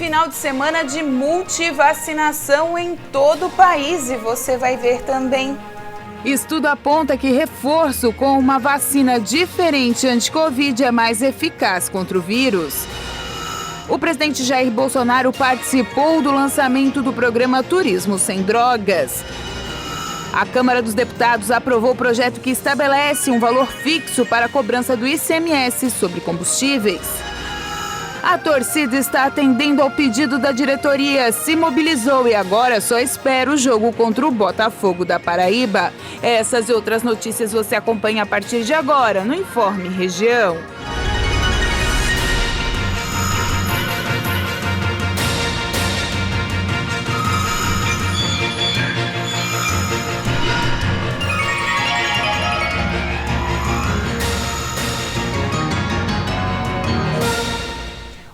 Final de semana de multivacinação em todo o país e você vai ver também. Estudo aponta que reforço com uma vacina diferente anti-Covid é mais eficaz contra o vírus. O presidente Jair Bolsonaro participou do lançamento do programa Turismo Sem Drogas. A Câmara dos Deputados aprovou o projeto que estabelece um valor fixo para a cobrança do ICMS sobre combustíveis. A torcida está atendendo ao pedido da diretoria, se mobilizou e agora só espera o jogo contra o Botafogo da Paraíba. Essas e outras notícias você acompanha a partir de agora no Informe Região.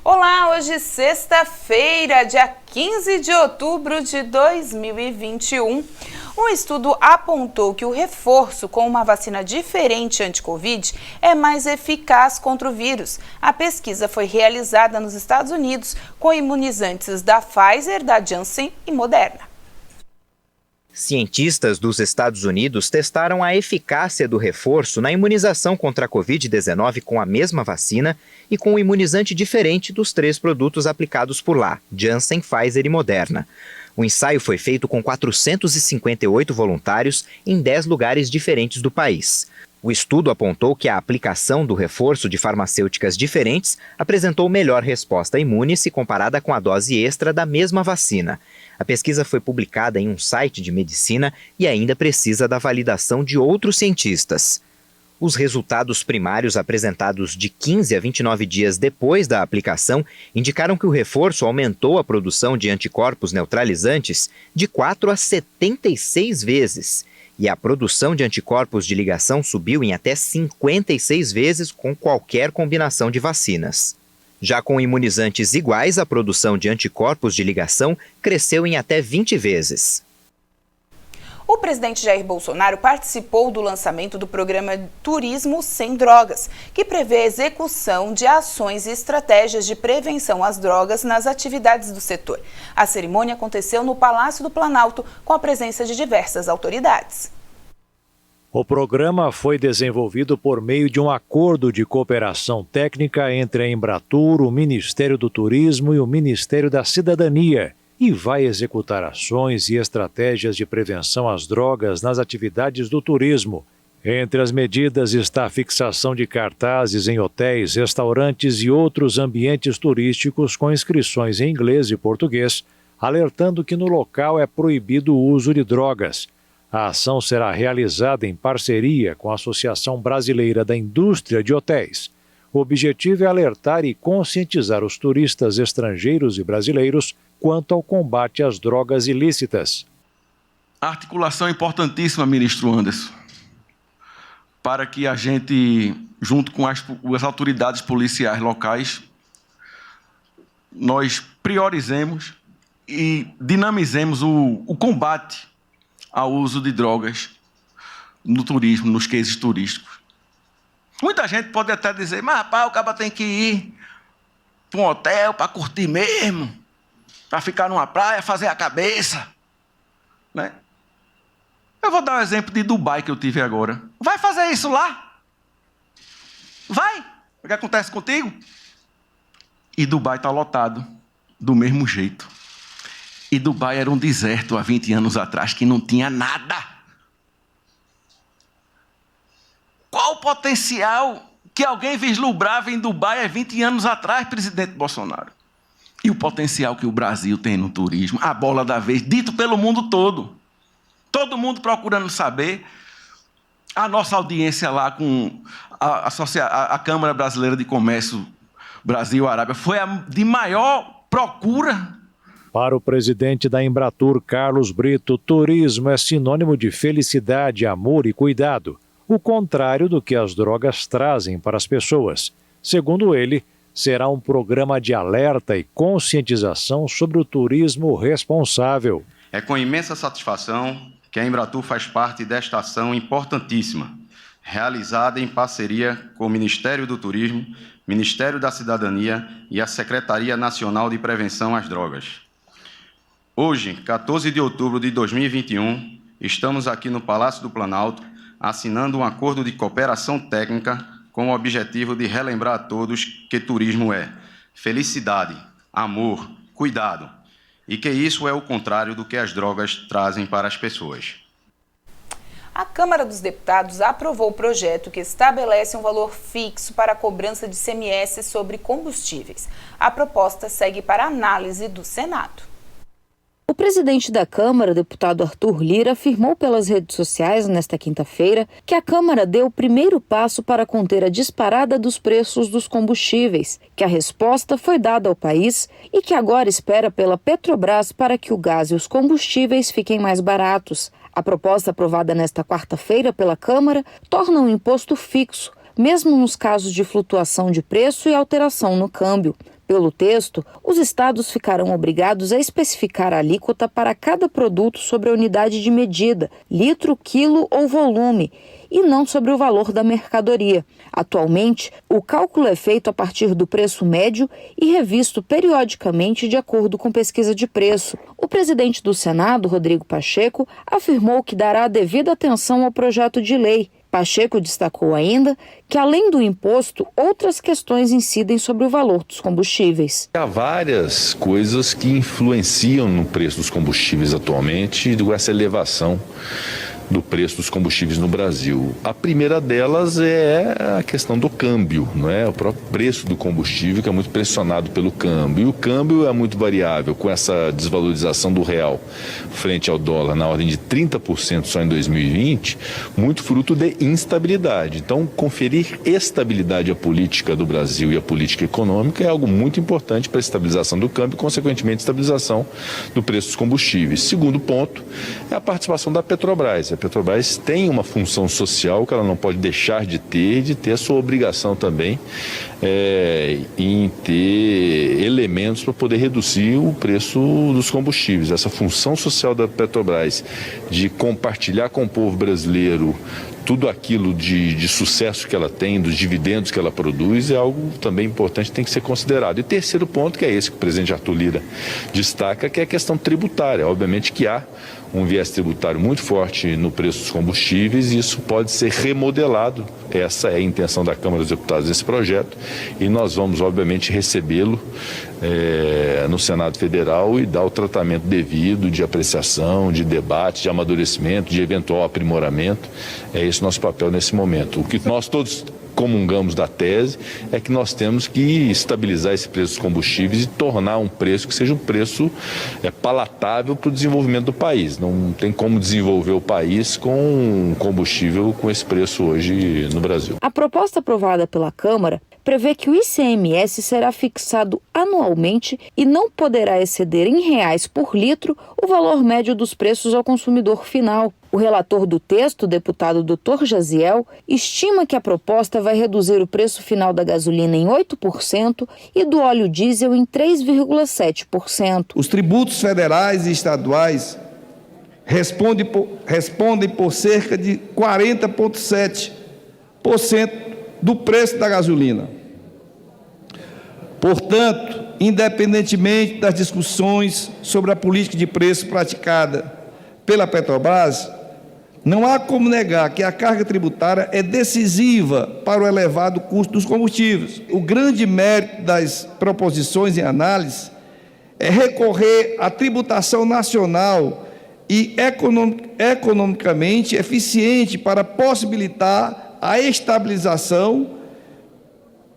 Olá, hoje sexta-feira, dia 15 de outubro de 2021. Um estudo apontou que o reforço com uma vacina diferente anti-Covid é mais eficaz contra o vírus. A pesquisa foi realizada nos Estados Unidos com imunizantes da Pfizer, da Janssen e Moderna. Cientistas dos Estados Unidos testaram a eficácia do reforço na imunização contra a Covid-19 com a mesma vacina e com um imunizante diferente dos 3 produtos aplicados por lá, Janssen, Pfizer e Moderna. O ensaio foi feito com 458 voluntários em 10 lugares diferentes do país. O estudo apontou que a aplicação do reforço de farmacêuticas diferentes apresentou melhor resposta imune se comparada com a dose extra da mesma vacina. A pesquisa foi publicada em um site de medicina e ainda precisa da validação de outros cientistas. Os resultados primários apresentados de 15 a 29 dias depois da aplicação indicaram que o reforço aumentou a produção de anticorpos neutralizantes de 4 a 76 vezes. E a produção de anticorpos de ligação subiu em até 56 vezes com qualquer combinação de vacinas. Já com imunizantes iguais, a produção de anticorpos de ligação cresceu em até 20 vezes. O presidente Jair Bolsonaro participou do lançamento do programa Turismo Sem Drogas, que prevê a execução de ações e estratégias de prevenção às drogas nas atividades do setor. A cerimônia aconteceu no Palácio do Planalto, com a presença de diversas autoridades. O programa foi desenvolvido por meio de um acordo de cooperação técnica entre a Embratur, o Ministério do Turismo e o Ministério da Cidadania, e vai executar ações e estratégias de prevenção às drogas nas atividades do turismo. Entre as medidas está a fixação de cartazes em hotéis, restaurantes e outros ambientes turísticos com inscrições em inglês e português, alertando que no local é proibido o uso de drogas. A ação será realizada em parceria com a Associação Brasileira da Indústria de Hotéis. O objetivo é alertar e conscientizar os turistas estrangeiros e brasileiros quanto ao combate às drogas ilícitas. A articulação é importantíssima, ministro Anderson, para que a gente, junto com as autoridades policiais locais, nós priorizemos e dinamizemos o combate ao uso de drogas no turismo, nos cases turísticos. Muita gente pode até dizer, mas rapaz, o cara tem que ir para um hotel para curtir mesmo, para ficar numa praia, fazer a cabeça, né? Eu vou dar um exemplo de Dubai que eu tive agora. Vai fazer isso lá? Vai? O que acontece contigo? E Dubai está lotado do mesmo jeito. E Dubai era um deserto há 20 anos atrás que não tinha nada. Qual o potencial que alguém vislumbrava em Dubai há 20 anos atrás, presidente Bolsonaro? E o potencial que o Brasil tem no turismo, a bola da vez, dito pelo mundo todo. Todo mundo procurando saber. A nossa audiência lá com a Câmara Brasileira de Comércio Brasil-Arábia foi a de maior procura. Para o presidente da Embratur, Carlos Brito, turismo é sinônimo de felicidade, amor e cuidado. O contrário do que as drogas trazem para as pessoas. Segundo ele, será um programa de alerta e conscientização sobre o turismo responsável. É com imensa satisfação que a Embratur faz parte desta ação importantíssima, realizada em parceria com o Ministério do Turismo, Ministério da Cidadania e a Secretaria Nacional de Prevenção às Drogas. Hoje, 14 de outubro de 2021, estamos aqui no Palácio do Planalto, assinando um acordo de cooperação técnica com o objetivo de relembrar a todos que turismo é felicidade, amor, cuidado, e que isso é o contrário do que as drogas trazem para as pessoas. A Câmara dos Deputados aprovou o projeto que estabelece um valor fixo para a cobrança de ICMS sobre combustíveis. A proposta segue para análise do Senado. O presidente da Câmara, deputado Arthur Lira, afirmou pelas redes sociais nesta quinta-feira que a Câmara deu o primeiro passo para conter a disparada dos preços dos combustíveis, que a resposta foi dada ao país e que agora espera pela Petrobras para que o gás e os combustíveis fiquem mais baratos. A proposta aprovada nesta quarta-feira pela Câmara torna o imposto fixo, mesmo nos casos de flutuação de preço e alteração no câmbio. Pelo texto, os estados ficarão obrigados a especificar a alíquota para cada produto sobre a unidade de medida, litro, quilo ou volume, e não sobre o valor da mercadoria. Atualmente, o cálculo é feito a partir do preço médio e revisto periodicamente de acordo com pesquisa de preço. O presidente do Senado, Rodrigo Pacheco, afirmou que dará a devida atenção ao projeto de lei. Pacheco destacou ainda que, além do imposto, outras questões incidem sobre o valor dos combustíveis. Há várias coisas que influenciam no preço dos combustíveis atualmente, com essa elevação do preço dos combustíveis no Brasil. A primeira delas é a questão do câmbio, não é? O próprio preço do combustível, que é muito pressionado pelo câmbio. E o câmbio é muito variável, com essa desvalorização do real frente ao dólar na ordem de 30% só em 2020, muito fruto de instabilidade. Então, conferir estabilidade à política do Brasil e à política econômica é algo muito importante para a estabilização do câmbio e, consequentemente, estabilização do preço dos combustíveis. Segundo ponto é a participação da Petrobras. A Petrobras tem uma função social que ela não pode deixar de ter a sua obrigação também em ter elementos para poder reduzir o preço dos combustíveis. Essa função social da Petrobras de compartilhar com o povo brasileiro tudo aquilo de sucesso que ela tem, dos dividendos que ela produz, é algo também importante, tem que ser considerado. E terceiro ponto, que é esse que o presidente Arthur Lira destaca, que é a questão tributária. Obviamente que há um viés tributário muito forte no preço dos combustíveis e isso pode ser remodelado. Essa é a intenção da Câmara dos Deputados nesse projeto e nós vamos, obviamente, recebê-lo no Senado Federal e dar o tratamento devido de apreciação, de debate, de amadurecimento, de eventual aprimoramento. É esse o nosso papel nesse momento. O que nós todos comungamos da tese é que nós temos que estabilizar esse preço dos combustíveis e tornar um preço que seja um preço palatável para o desenvolvimento do país. Não tem como desenvolver o país com combustível com esse preço hoje no Brasil. A proposta aprovada pela Câmara prevê que o ICMS será fixado anualmente e não poderá exceder em reais por litro o valor médio dos preços ao consumidor final. O relator do texto, o deputado Dr. Jaziel, estima que a proposta vai reduzir o preço final da gasolina em 8% e do óleo diesel em 3,7%. Os tributos federais e estaduais respondem por cerca de 40,7% do preço da gasolina. Portanto, independentemente das discussões sobre a política de preço praticada pela Petrobras, não há como negar que a carga tributária é decisiva para o elevado custo dos combustíveis. O grande mérito das proposições em análise é recorrer à tributação nacional e economicamente eficiente para possibilitar a estabilização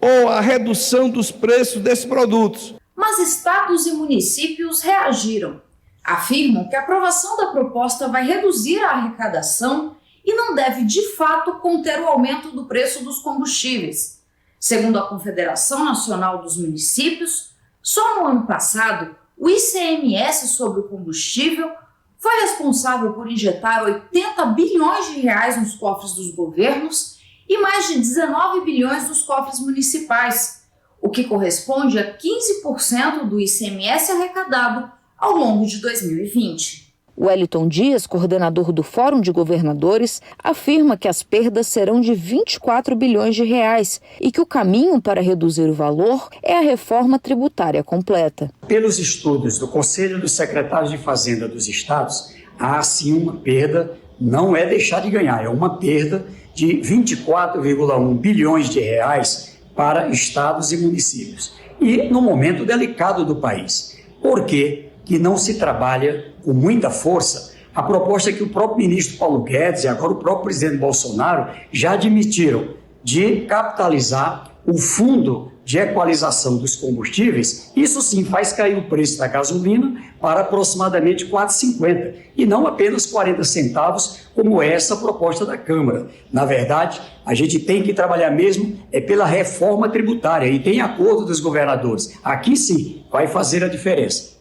ou a redução dos preços desses produtos. Mas estados e municípios reagiram. Afirmam que a aprovação da proposta vai reduzir a arrecadação e não deve, de fato, conter o aumento do preço dos combustíveis. Segundo a Confederação Nacional dos Municípios, só no ano passado, o ICMS sobre o combustível foi responsável por injetar 80 bilhões de reais nos cofres dos governos e mais de 19 bilhões nos cofres municipais, o que corresponde a 15% do ICMS arrecadado ao longo de 2020. Wellington Dias, coordenador do Fórum de Governadores, afirma que as perdas serão de 24 bilhões de reais e que o caminho para reduzir o valor é a reforma tributária completa. Pelos estudos do Conselho dos Secretários de Fazenda dos Estados, há sim uma perda, não é deixar de ganhar, é uma perda de 24,1 bilhões de reais para estados e municípios. E no momento delicado do país. Por quê? Que não se trabalha com muita força a proposta que o próprio ministro Paulo Guedes e agora o próprio presidente Bolsonaro já admitiram de capitalizar o fundo de equalização dos combustíveis. Isso sim faz cair o preço da gasolina para aproximadamente R$ 4,50 e não apenas 40 centavos, como é essa proposta da Câmara. Na verdade, a gente tem que trabalhar mesmo pela reforma tributária e tem acordo dos governadores. Aqui sim vai fazer a diferença.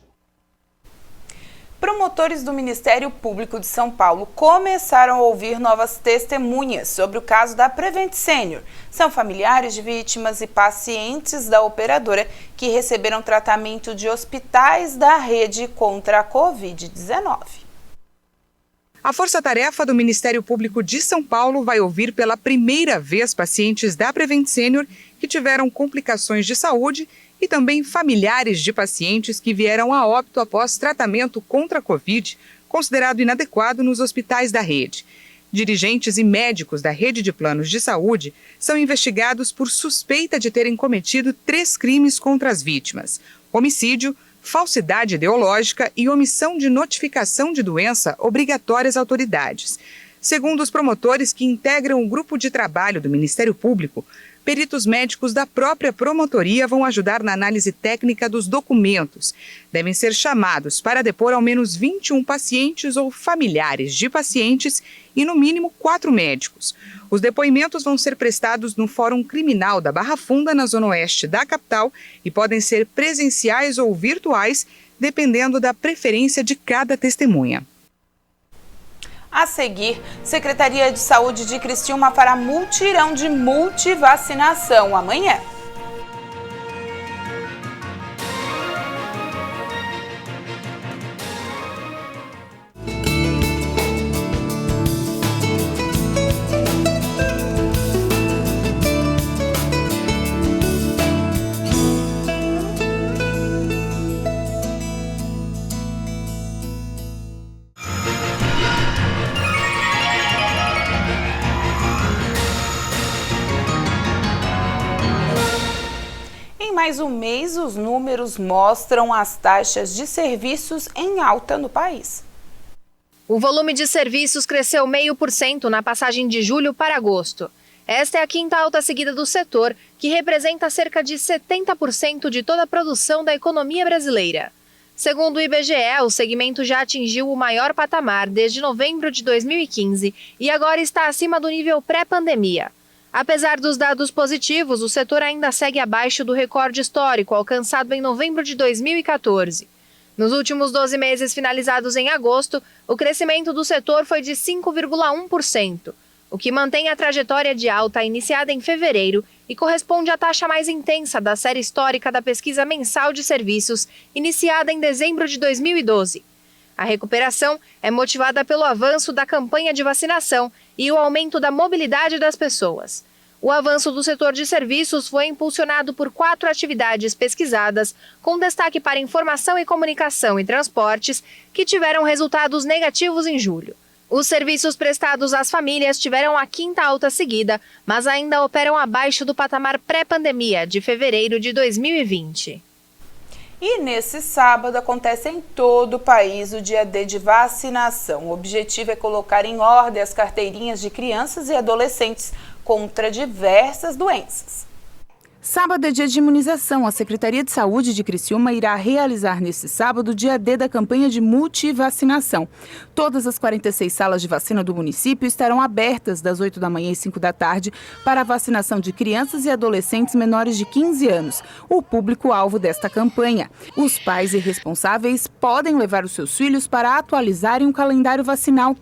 Promotores do Ministério Público de São Paulo começaram a ouvir novas testemunhas sobre o caso da Prevent Senior. São familiares de vítimas e pacientes da operadora que receberam tratamento de hospitais da rede contra a Covid-19. A força-tarefa do Ministério Público de São Paulo vai ouvir pela primeira vez pacientes da Prevent Senior que tiveram complicações de saúde e também familiares de pacientes que vieram a óbito após tratamento contra a Covid, considerado inadequado nos hospitais da rede. Dirigentes e médicos da rede de planos de saúde são investigados por suspeita de terem cometido 3 crimes contra as vítimas: homicídio, falsidade ideológica e omissão de notificação de doença obrigatória às autoridades. Segundo os promotores que integram o grupo de trabalho do Ministério Público, peritos médicos da própria promotoria vão ajudar na análise técnica dos documentos. Devem ser chamados para depor ao menos 21 pacientes ou familiares de pacientes e, no mínimo, 4 médicos. Os depoimentos vão ser prestados no Fórum Criminal da Barra Funda, na zona oeste da capital, e podem ser presenciais ou virtuais, dependendo da preferência de cada testemunha. A seguir, Secretaria de Saúde de Criciúma fará mutirão de multivacinação amanhã. Mais um mês, os números mostram as taxas de serviços em alta no país. O volume de serviços cresceu 0,5% na passagem de julho para agosto. Esta é a 5ª alta seguida do setor, que representa cerca de 70% de toda a produção da economia brasileira. Segundo o IBGE, o segmento já atingiu o maior patamar desde novembro de 2015 e agora está acima do nível pré-pandemia. Apesar dos dados positivos, o setor ainda segue abaixo do recorde histórico alcançado em novembro de 2014. Nos últimos 12 meses finalizados em agosto, o crescimento do setor foi de 5,1%, o que mantém a trajetória de alta iniciada em fevereiro e corresponde à taxa mais intensa da série histórica da pesquisa mensal de serviços, iniciada em dezembro de 2012. A recuperação é motivada pelo avanço da campanha de vacinação e o aumento da mobilidade das pessoas. O avanço do setor de serviços foi impulsionado por 4 atividades pesquisadas, com destaque para informação e comunicação e transportes, que tiveram resultados negativos em julho. Os serviços prestados às famílias tiveram a 5ª alta seguida, mas ainda operam abaixo do patamar pré-pandemia de fevereiro de 2020. E nesse sábado acontece em todo o país o Dia D de vacinação. O objetivo é colocar em ordem as carteirinhas de crianças e adolescentes contra diversas doenças. Sábado é dia de imunização. A Secretaria de Saúde de Criciúma irá realizar neste sábado o dia D da campanha de multivacinação. Todas as 46 salas de vacina do município estarão abertas das 8 da manhã às 5 da tarde para a vacinação de crianças e adolescentes menores de 15 anos, o público-alvo desta campanha. Os pais e responsáveis podem levar os seus filhos para atualizarem o calendário vacinal.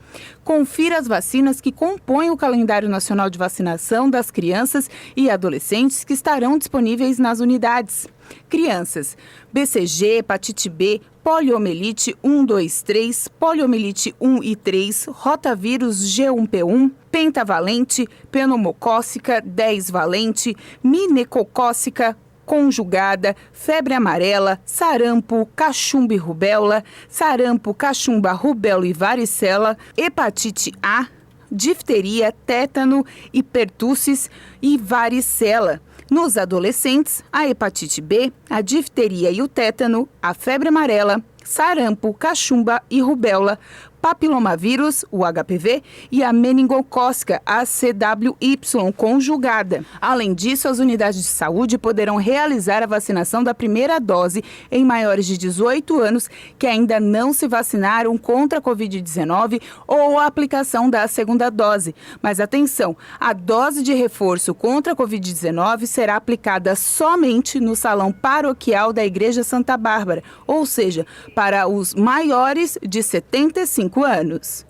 Confira as vacinas que compõem o calendário nacional de vacinação das crianças e adolescentes que estarão disponíveis nas unidades. Crianças: BCG, hepatite B, poliomielite 1, 2, 3, poliomielite 1 e 3, rotavírus G1P1, pentavalente, pneumocócica 10 valente, meningocócica conjugada, febre amarela, sarampo, cachumba e rubéola, sarampo, cachumba, rubéola e varicela, hepatite A, difteria, tétano e pertussis e varicela. Nos adolescentes, a hepatite B, a difteria e o tétano, a febre amarela, sarampo, cachumba e rubéola, papilomavírus, o HPV, e a meningocócica, a CWY conjugada. Além disso, as unidades de saúde poderão realizar a vacinação da primeira dose em maiores de 18 anos que ainda não se vacinaram contra a Covid-19 ou a aplicação da segunda dose. Mas atenção, a dose de reforço contra a Covid-19 será aplicada somente no salão paroquial da Igreja Santa Bárbara, ou seja, para os maiores de 75 anos.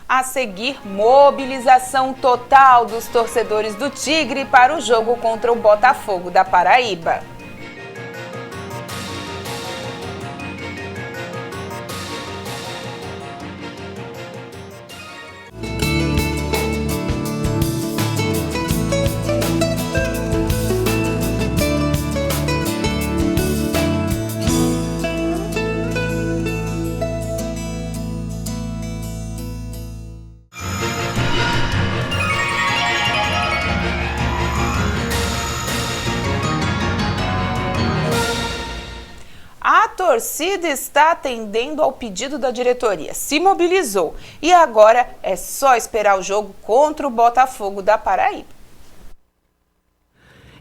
A seguir, mobilização total dos torcedores do Tigre para o jogo contra o Botafogo da Paraíba. A torcida está atendendo ao pedido da diretoria, se mobilizou e agora é só esperar o jogo contra o Botafogo da Paraíba.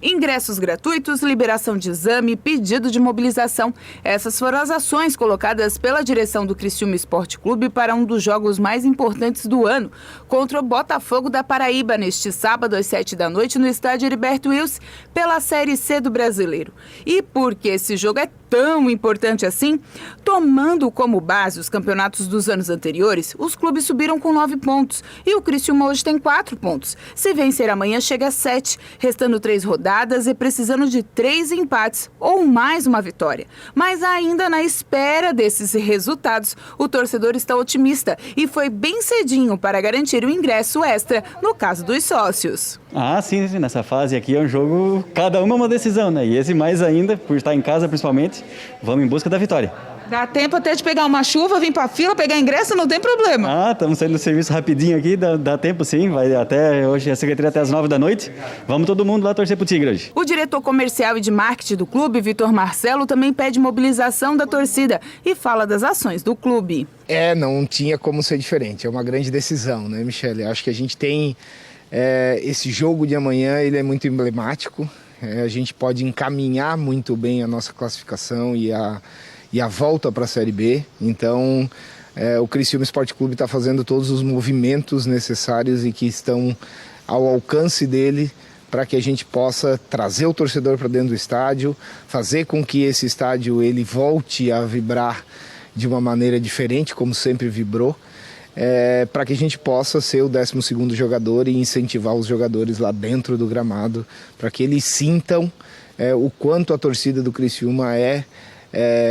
Ingressos gratuitos, liberação de exame, pedido de mobilização. Essas foram as ações colocadas pela direção do Criciúma Esporte Clube para um dos jogos mais importantes do ano, contra o Botafogo da Paraíba, neste sábado às 19h no estádio Heriberto Wilson, pela Série C do Brasileiro. E por que esse jogo é tão importante assim? Tomando como base os campeonatos dos anos anteriores, os clubes subiram com 9 pontos e o Criciúma hoje tem 4 pontos. Se vencer amanhã chega a 7, restando 3 rodadas e precisando de 3 empates ou mais uma vitória. Mas ainda na espera desses resultados, o torcedor está otimista e foi bem cedinho para garantir o ingresso extra no caso dos sócios. Sim, nessa fase aqui é um jogo, cada uma decisão, né? E esse mais ainda, por estar em casa principalmente, vamos em busca da vitória. Dá tempo até de pegar uma chuva, vir pra fila, pegar ingresso, não tem problema. Estamos saindo do serviço rapidinho aqui, dá tempo sim, vai até hoje a secretaria até as 9h. Vamos todo mundo lá torcer pro Tigre hoje. O diretor comercial e de marketing do clube, Vitor Marcelo, também pede mobilização da torcida e fala das ações do clube. Não tinha como ser diferente, é uma grande decisão, né, Michele? Acho que a gente tem esse jogo de amanhã, ele é muito emblemático, a gente pode encaminhar muito bem a nossa classificação e a volta para a Série B. Então, o Criciúma Esporte Clube está fazendo todos os movimentos necessários e que estão ao alcance dele para que a gente possa trazer o torcedor para dentro do estádio, fazer com que esse estádio ele volte a vibrar de uma maneira diferente, como sempre vibrou, para que a gente possa ser o 12º jogador e incentivar os jogadores lá dentro do gramado, para que eles sintam o quanto a torcida do Criciúma é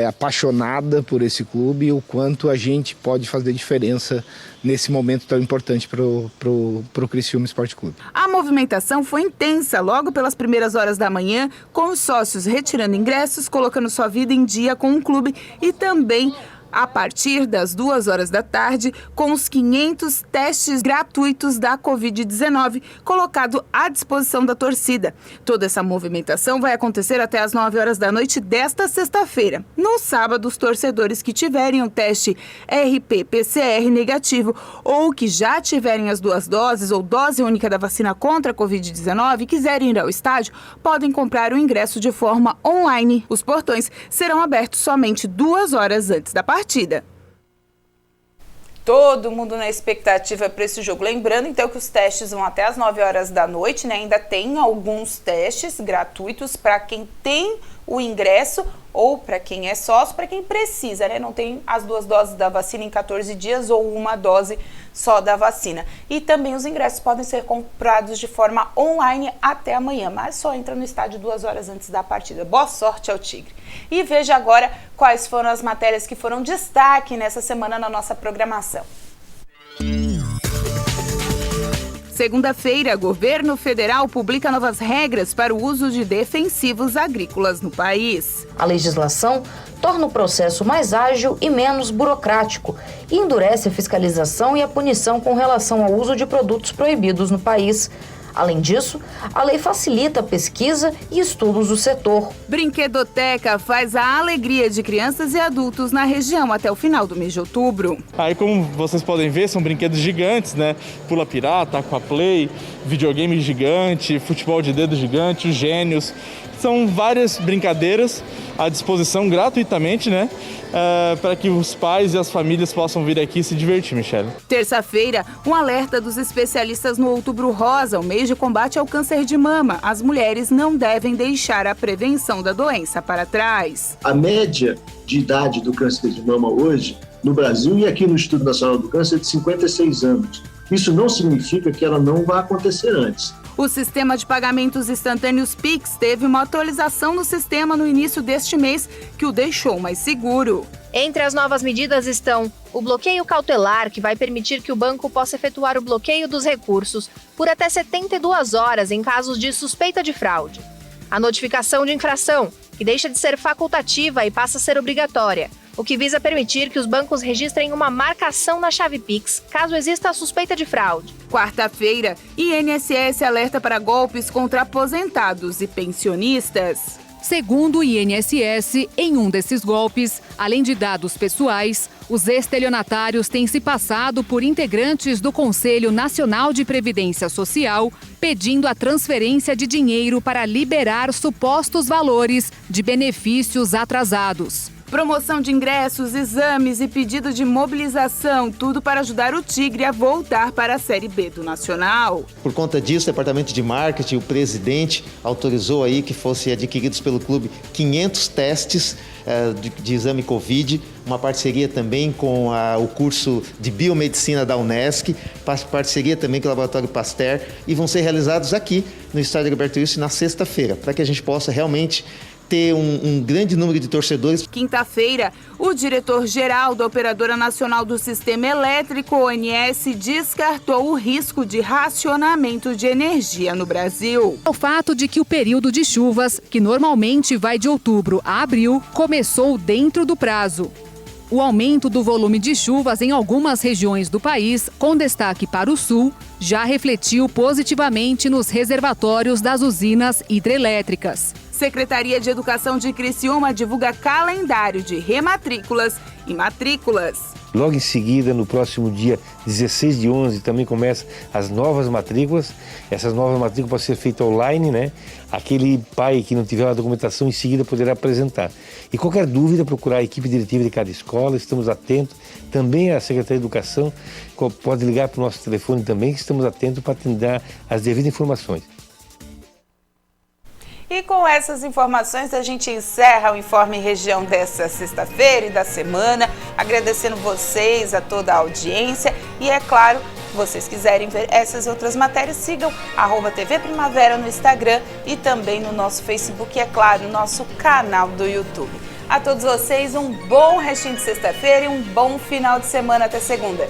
apaixonada por esse clube e o quanto a gente pode fazer diferença nesse momento tão importante pro Criciúma Esporte Clube. A movimentação foi intensa logo pelas primeiras horas da manhã, com os sócios retirando ingressos, colocando sua vida em dia com o clube e também a partir das 2h da tarde, com os 500 testes gratuitos da Covid-19 colocado à disposição da torcida. Toda essa movimentação vai acontecer até as 21h desta sexta-feira. No sábado, os torcedores que tiverem um teste RT-PCR negativo ou que já tiverem as 2 doses ou dose única da vacina contra a Covid-19 e quiserem ir ao estádio, podem comprar o ingresso de forma online. Os portões serão abertos somente 2 horas antes da partida. Todo mundo na expectativa para esse jogo. Lembrando, então, que os testes vão até as 9 horas da noite, né? Ainda tem alguns testes gratuitos para quem tem o ingresso ou para quem é sócio, para quem precisa, né? Não tem as 2 doses da vacina em 14 dias ou uma dose só da vacina. E também os ingressos podem ser comprados de forma online até amanhã, mas só entra no estádio 2 horas antes da partida. Boa sorte ao Tigre. E veja agora quais foram as matérias que foram destaque nessa semana na nossa programação. Segunda-feira, governo federal publica novas regras para o uso de defensivos agrícolas no país. A legislação torna o processo mais ágil e menos burocrático e endurece a fiscalização e a punição com relação ao uso de produtos proibidos no país. Além disso, a lei facilita a pesquisa e estudos do setor. Brinquedoteca faz a alegria de crianças e adultos na região até o final do mês de outubro. Aí, como vocês podem ver, são brinquedos gigantes, né? Pula pirata, aquaplay, videogame gigante, futebol de dedo gigante, os gênios. São várias brincadeiras à disposição gratuitamente, né? Para que os pais e as famílias possam vir aqui se divertir, Michele. Terça-feira, um alerta dos especialistas no Outubro Rosa, o mês de combate ao câncer de mama. As mulheres não devem deixar a prevenção da doença para trás. A média de idade do câncer de mama hoje, no Brasil e aqui no Instituto Nacional do Câncer, é de 56 anos. Isso não significa que ela não vai acontecer antes. O sistema de pagamentos instantâneos Pix teve uma atualização no sistema no início deste mês que o deixou mais seguro. Entre as novas medidas estão o bloqueio cautelar, que vai permitir que o banco possa efetuar o bloqueio dos recursos por até 72 horas em casos de suspeita de fraude. A notificação de infração, que deixa de ser facultativa e passa a ser obrigatória, o que visa permitir que os bancos registrem uma marcação na chave Pix, caso exista a suspeita de fraude. Quarta-feira, INSS alerta para golpes contra aposentados e pensionistas. Segundo o INSS, em um desses golpes, além de dados pessoais, os estelionatários têm se passado por integrantes do Conselho Nacional de Previdência Social, pedindo a transferência de dinheiro para liberar supostos valores de benefícios atrasados. Promoção de ingressos, exames e pedido de mobilização, tudo para ajudar o Tigre a voltar para a Série B do Nacional. Por conta disso, o Departamento de Marketing, o presidente, autorizou aí que fossem adquiridos pelo clube 500 testes de exame Covid, uma parceria também com o curso de Biomedicina da Unesc, parceria também com o Laboratório Pasteur, e vão ser realizados aqui no Estádio Gilberto Wilson na sexta-feira, para que a gente possa realmente ter um grande número de torcedores. Quinta-feira, o diretor-geral da Operadora Nacional do Sistema Elétrico, ONS, descartou o risco de racionamento de energia no Brasil. O fato de que o período de chuvas, que normalmente vai de outubro a abril, começou dentro do prazo. O aumento do volume de chuvas em algumas regiões do país, com destaque para o sul, já refletiu positivamente nos reservatórios das usinas hidrelétricas. Secretaria de Educação de Criciúma divulga calendário de rematrículas e matrículas. Logo em seguida, no próximo dia 16 de 11, também começam as novas matrículas. Essas novas matrículas podem ser feitas online, né? Aquele pai que não tiver a documentação em seguida poderá apresentar. E qualquer dúvida, procurar a equipe diretiva de cada escola, estamos atentos. Também a Secretaria de Educação pode ligar para o nosso telefone também, que estamos atentos para atender as devidas informações. E com essas informações a gente encerra o Informe Região dessa sexta-feira e da semana, agradecendo vocês, a toda a audiência e, é claro, se vocês quiserem ver essas outras matérias, sigam @TV Primavera no Instagram e também no nosso Facebook e, é claro, no nosso canal do YouTube. A todos vocês um bom restinho de sexta-feira e um bom final de semana até segunda.